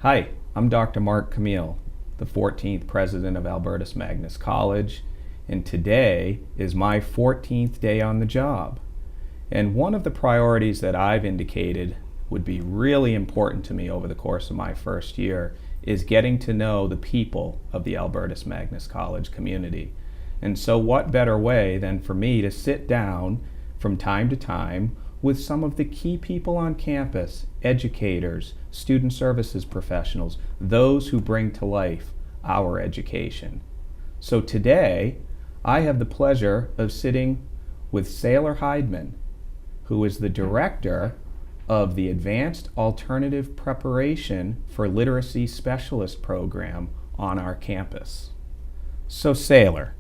Hi, I'm Dr. Mark Camille, the 14th president of Albertus Magnus College, and today is my 14th day on the job. And one of the priorities that I've indicated would be really important to me over the course of my first year is getting to know the people of the Albertus Magnus College community. And so what better way than for me to sit down from time to time with some of the key people on campus, educators, student services professionals, those who bring to life our education. So today, I have the pleasure of sitting with Saylor Heidmann, who is the director of the Advanced Alternative Preparation for Literacy Specialist program on our campus. So Saylor,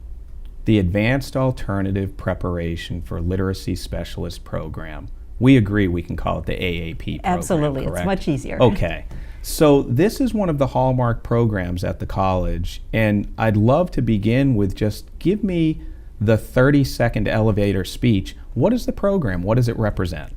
the Advanced Alternative Preparation for Literacy Specialist program. We agree we can call it the AAP program. Absolutely, correct? It's much easier. Okay. So this is one of the hallmark programs at the college, and I'd love to begin with just give me the 30-second elevator speech. What is the program? What does it represent?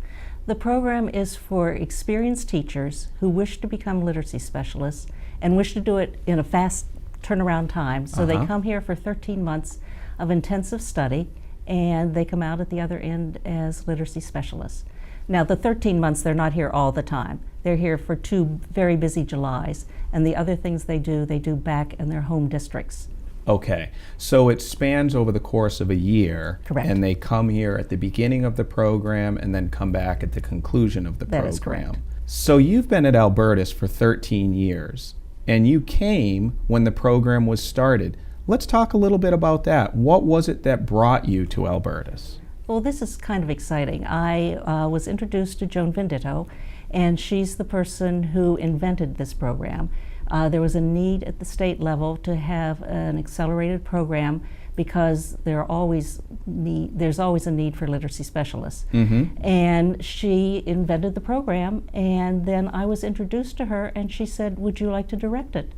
The program is for experienced teachers who wish to become literacy specialists and wish to do it in a fast turnaround time. So they come here for 13 months of intensive study, and they come out at the other end as literacy specialists. Now, the 13 months, they're not here all the time. They're here for 2 very busy Julys, and the other things they do back in their home districts. Okay, so it spans over the course of a year. Correct. And they come here at the beginning of the program and then come back at the conclusion of the program. That is correct. So you've been at Albertus for 13 years, and you came when the program was started. Let's talk a little bit about that. What was it that brought you to Albertus? Well, this is kind of exciting. I was introduced to Joan Venditto, and she's the person who invented this program. There was a need at the state level to have an accelerated program because there's always a need for literacy specialists. And she invented the program, and then I was introduced to her, and she said, "Would you like to direct it?"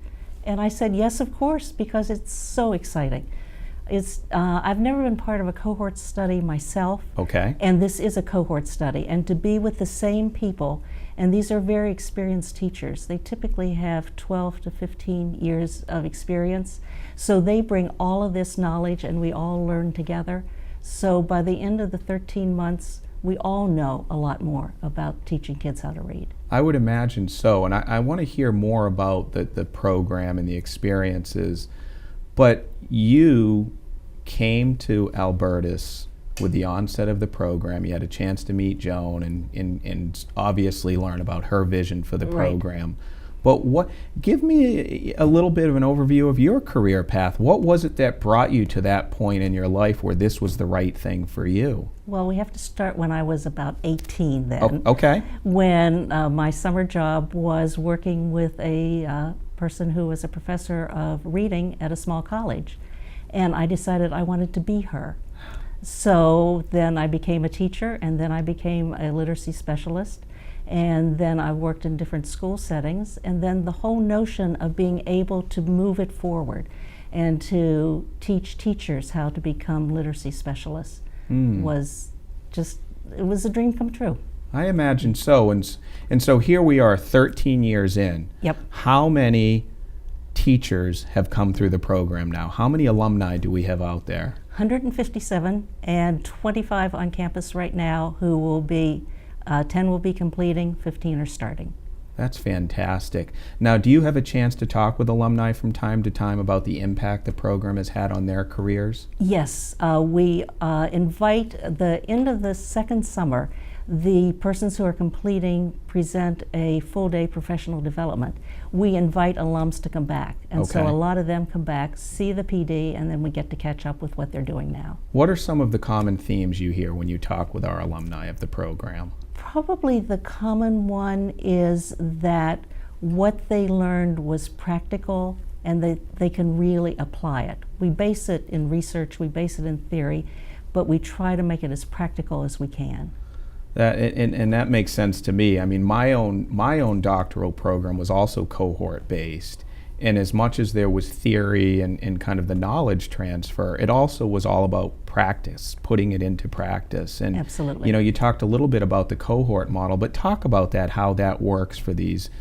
And I said, "Yes, of course," because it's so exciting. I've never been part of a cohort study myself. Okay. And this is a cohort study. And to be with the same people, and these are very experienced teachers. They typically have 12 to 15 years of experience. So they bring all of this knowledge, and we all learn together. So by the end of the 13 months, we all know a lot more about teaching kids how to read. I would imagine so, and I want to hear more about the program and the experiences. But you came to Albertus with the onset of the program. You had a chance to meet Joan and obviously learn about her vision for the program. But give me a little bit of an overview of your career path. What was it that brought you to that point in your life where this was the right thing for you? Well, we have to start when I was about 18 then. Oh, okay. When my summer job was working with a person who was a professor of reading at a small college. And I decided I wanted to be her. So then I became a teacher, and then I became a literacy specialist, and then I worked in different school settings, and then the whole notion of being able to move it forward and to teach teachers how to become literacy specialists was just, it was a dream come true. I imagine so, and so here we are 13 years in. Yep. How many teachers have come through the program now? How many alumni do we have out there? 157 and 25 on campus right now who will be, 10 will be completing, 15 are starting. That's fantastic. Now, do you have a chance to talk with alumni from time to time about the impact the program has had on their careers? Yes, we invite the end of the second summer. The persons who are completing present a full-day professional development. We invite alums to come back, and so a lot of them come back, see the PD, and then we get to catch up with what they're doing now. What are some of the common themes you hear when you talk with our alumni of the program? Probably the common one is that what they learned was practical and that they can really apply it. We base it in research, we base it in theory, but we try to make it as practical as we can. And that makes sense to me. I mean, my own doctoral program was also cohort based, and as much as there was theory and kind of the knowledge transfer, it also was all about practice, putting it into practice. And absolutely. You know, you talked a little bit about the cohort model, but talk about that, how that works for these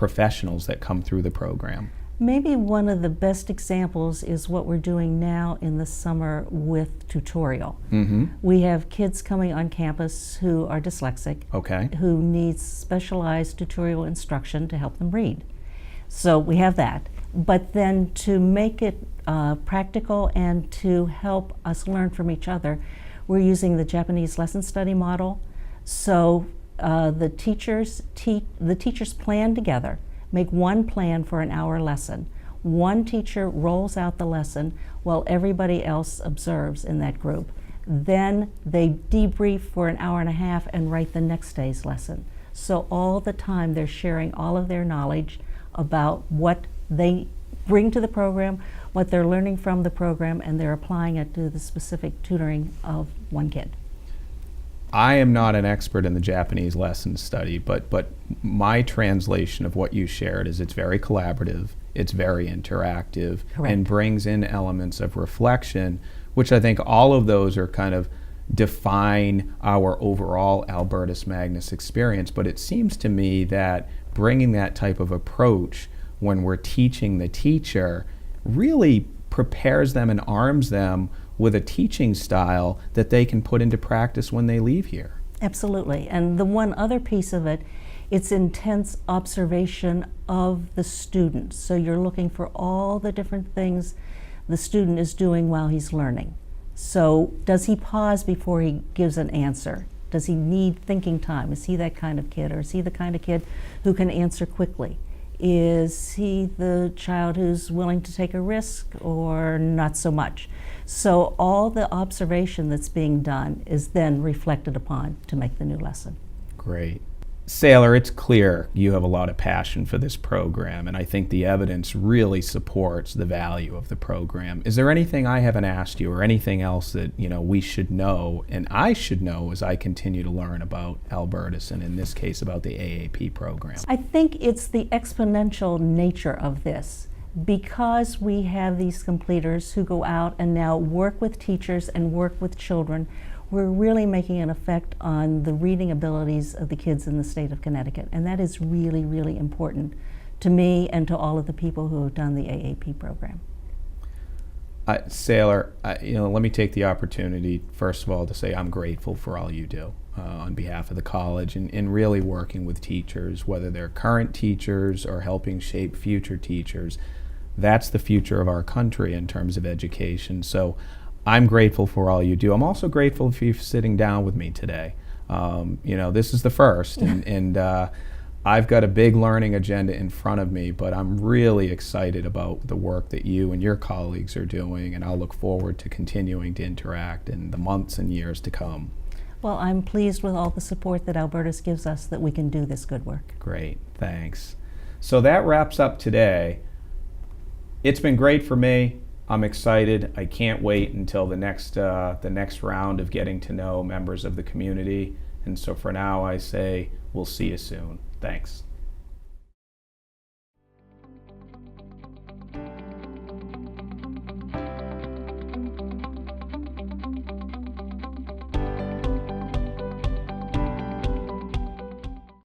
professionals that come through the program? Maybe one of the best examples is what we're doing now in the summer with tutorial. Mm-hmm. We have kids coming on campus who are dyslexic, Okay. who need specialized tutorial instruction to help them read. So we have that. But then to make it practical and to help us learn from each other, we're using the Japanese lesson study model. So the teachers plan together, make one plan for an hour lesson. One teacher rolls out the lesson while everybody else observes in that group. Then they debrief for an hour and a half and write the next day's lesson. So all the time they're sharing all of their knowledge about what they bring to the program, what they're learning from the program, and they're applying it to the specific tutoring of one kid. I am not an expert in the Japanese lesson study, but my translation of what you shared is it's very collaborative, it's very interactive, Correct. and brings in elements of reflection, which I think all of those are kind of define our overall Albertus Magnus experience. But it seems to me that bringing that type of approach when we're teaching the teacher really prepares them and arms them with a teaching style that they can put into practice when they leave here. Absolutely. And the one other piece of it, it's intense observation of the student. So you're looking for all the different things the student is doing while he's learning. So does he pause before he gives an answer? Does he need thinking time? Is he that kind of kid, or is he the kind of kid who can answer quickly? Is he the child who's willing to take a risk or not so much? So all the observation that's being done is then reflected upon to make the new lesson. Great. Saylor, it's clear you have a lot of passion for this program, and I think the evidence really supports the value of the program. Is there anything I haven't asked you, or anything else that we should know, and I should know as I continue to learn about Albertus, and in this case about the AAP program? I think it's the exponential nature of this. Because we have these completers who go out and now work with teachers and work with children, we're really making an effect on the reading abilities of the kids in the state of Connecticut. And that is really, really important to me and to all of the people who have done the AAP program. Saylor, let me take the opportunity, first of all, to say I'm grateful for all you do on behalf of the college and really working with teachers, whether they're current teachers or helping shape future teachers. That's the future of our country in terms of education. So I'm grateful for all you do. I'm also grateful for you sitting down with me today. This is the first, and I've got a big learning agenda in front of me, but I'm really excited about the work that you and your colleagues are doing, and I'll look forward to continuing to interact in the months and years to come. Well, I'm pleased with all the support that Albertus gives us that we can do this good work. Great, thanks. So that wraps up today. It's been great for me. I'm excited. I can't wait until the next round of getting to know members of the community. And so for now, I say we'll see you soon. Thanks.